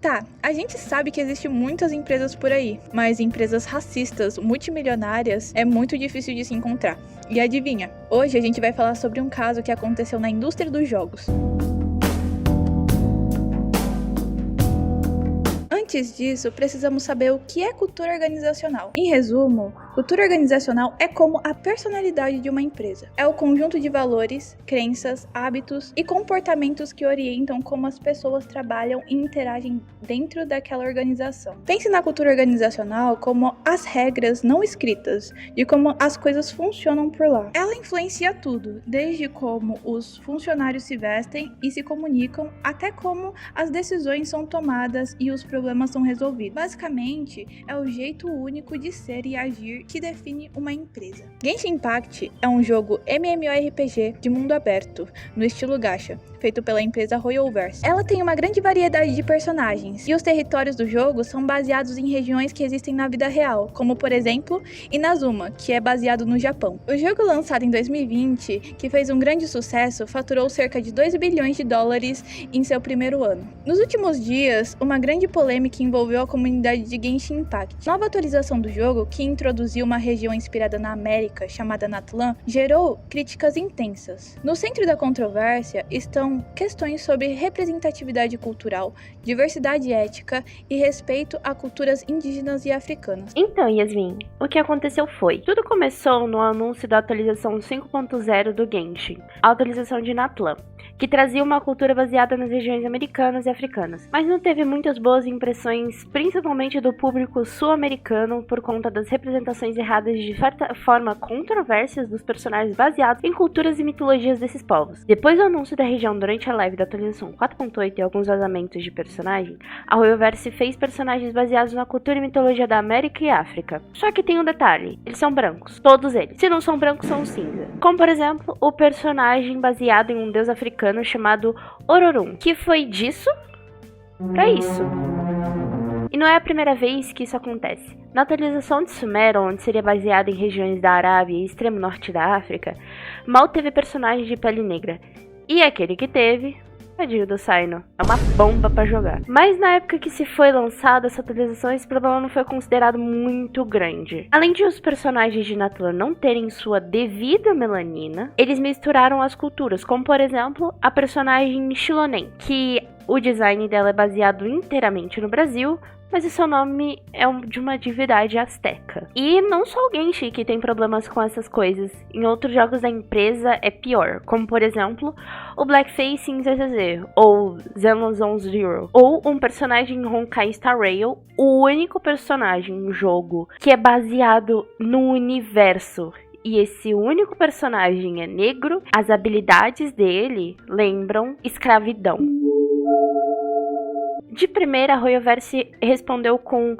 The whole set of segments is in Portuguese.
Tá, a gente sabe que existem muitas empresas por aí, mas empresas racistas, multimilionárias, é muito difícil de se encontrar. E adivinha, hoje a gente vai falar sobre um caso que aconteceu na indústria dos jogos. Antes disso, precisamos saber o que é cultura organizacional. Em resumo, cultura organizacional é como a personalidade de uma empresa. É o conjunto de valores, crenças, hábitos e comportamentos que orientam como as pessoas trabalham e interagem dentro daquela organização. Pense na cultura organizacional como as regras não escritas de como as coisas funcionam por lá. Ela influencia tudo, desde como os funcionários se vestem e se comunicam, até como as decisões são tomadas e os problemas são resolvidos. Basicamente, é o jeito único de ser e agir que define uma empresa. Genshin Impact é um jogo MMORPG de mundo aberto, no estilo gacha, feito pela empresa Royalverse. Ela tem uma grande variedade de personagens, e os territórios do jogo são baseados em regiões que existem na vida real, como por exemplo, Inazuma, que é baseado no Japão. O jogo lançado em 2020, que fez um grande sucesso, faturou cerca de 2 bilhões de dólares em seu primeiro ano. Nos últimos dias, uma grande polêmica envolveu a comunidade de Genshin Impact. Nova atualização do jogo, que introduziu uma região inspirada na América, chamada Natlan, gerou críticas intensas. No centro da controvérsia estão questões sobre representatividade cultural, diversidade ética e respeito a culturas indígenas e africanas. Então, Yasmin, o que aconteceu foi, tudo começou no anúncio da atualização 5.0 do Genshin, a atualização de Natlan, que trazia uma cultura baseada nas regiões americanas e africanas, mas não teve muitas boas impressões, principalmente do público sul-americano, por conta das representações erradas de certa forma controversas dos personagens baseados em culturas e mitologias desses povos. Depois do anúncio da região durante a live da atualização 4.8 e alguns vazamentos de personagem, a Royalverse fez personagens baseados na cultura e mitologia da América e África. Só que tem um detalhe, eles são brancos, todos eles. Se não são brancos, são cinza. Como por exemplo, o personagem baseado em um deus africano chamado Ororun, que foi disso pra isso. E não é a primeira vez que isso acontece. Na atualização de Sumer, onde seria baseada em regiões da Arábia e extremo norte da África, mal teve personagem de pele negra. E aquele que teve, tadinho do Saino, é uma bomba pra jogar. Mas na época que se foi lançada essa atualização, esse problema não foi considerado muito grande. Além de os personagens de Natlan não terem sua devida melanina, eles misturaram as culturas, como por exemplo, a personagem Xilonen, que o design dela é baseado inteiramente no Brasil, mas o seu nome é de uma divindade asteca. E não só o Genshin que tem problemas com essas coisas. Em outros jogos da empresa é pior, como por exemplo, o Blackface em ZZZ, ou Xenosaga Zero, ou um personagem em Honkai Star Rail, o único personagem no jogo que é baseado no universo. E esse único personagem é negro, as habilidades dele lembram escravidão. De primeira, a Royalverse respondeu com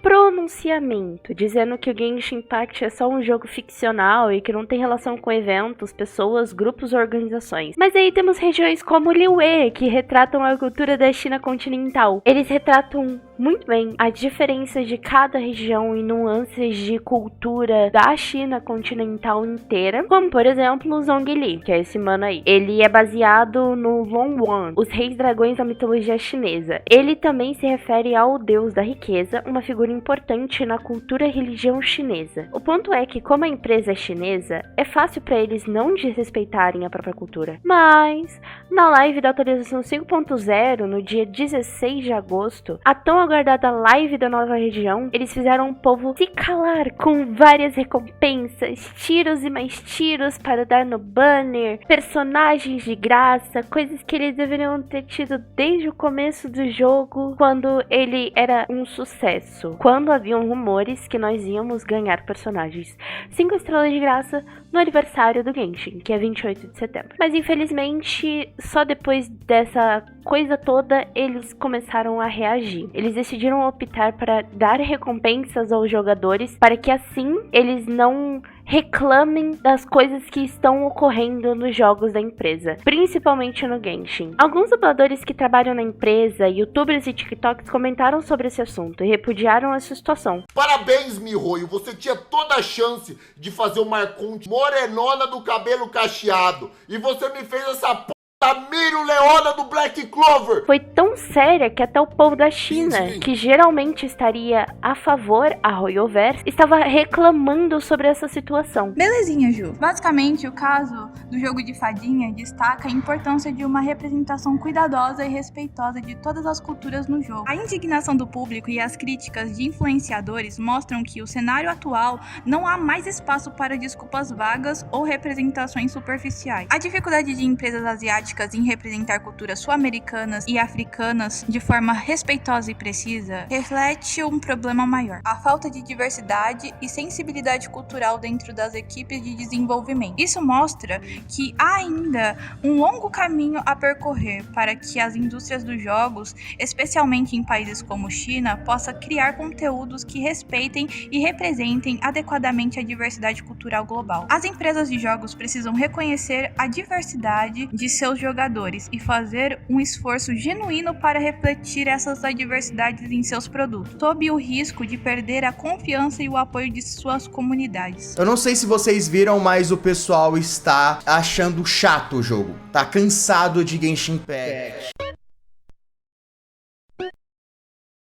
pronunciamento, dizendo que o Genshin Impact é só um jogo ficcional e que não tem relação com eventos, pessoas, grupos ou organizações. Mas aí temos regiões como Liyue, que retratam a cultura da China continental. Eles retratam muito bem as diferenças de cada região e nuances de cultura da China continental inteira, como por exemplo o Zhongli, que é esse mano aí. Ele é baseado no Longwan, os reis dragões da mitologia chinesa. Ele também se refere ao deus da riqueza, uma figura importante na cultura e religião chinesa. O ponto é que, como a empresa é chinesa, é fácil para eles não desrespeitarem a própria cultura. Mas, na live da atualização 5.0, no dia 16 de agosto, a tão aguardada live da nova região, eles fizeram o povo se calar com várias recompensas, tiros e mais tiros para dar no banner, personagens de graça, coisas que eles deveriam ter tido desde o começo do jogo, quando ele era um sucesso. Quando haviam rumores que nós íamos ganhar personagens 5 estrelas de graça no aniversário do Genshin, que é 28 de setembro. Mas infelizmente, só depois dessa coisa toda, eles começaram a reagir. Eles decidiram optar para dar recompensas aos jogadores, para que assim eles não reclamem das coisas que estão ocorrendo nos jogos da empresa, principalmente no Genshin. Alguns dubladores que trabalham na empresa, youtubers e tiktoks comentaram sobre esse assunto e repudiaram essa situação. Parabéns, Mihoyo, você tinha toda a chance de fazer uma Marconte morenona do cabelo cacheado, e você me fez essa p*** Samiro Leona do Black Clover. Foi tão séria que até o povo da China, que geralmente estaria a favor a Royoverse, estava reclamando sobre essa situação. Belezinha, Ju. Basicamente, o caso do jogo de fadinha destaca a importância de uma representação cuidadosa e respeitosa de todas as culturas no jogo. A indignação do público e as críticas de influenciadores mostram que o cenário atual não há mais espaço para desculpas vagas ou representações superficiais. A dificuldade de empresas asiáticas em representar culturas sul-americanas e africanas de forma respeitosa e precisa reflete um problema maior: a falta de diversidade e sensibilidade cultural dentro das equipes de desenvolvimento. Isso mostra que há ainda um longo caminho a percorrer para que as indústrias dos jogos, especialmente em países como China, possa criar conteúdos que respeitem e representem adequadamente a diversidade cultural global. As empresas de jogos precisam reconhecer a diversidade de seus jogadores e fazer um esforço genuíno para refletir essas diversidades em seus produtos, sob o risco de perder a confiança e o apoio de suas comunidades. Eu não sei se vocês viram, mas o pessoal está achando chato o jogo. Tá cansado de Genshin Impact.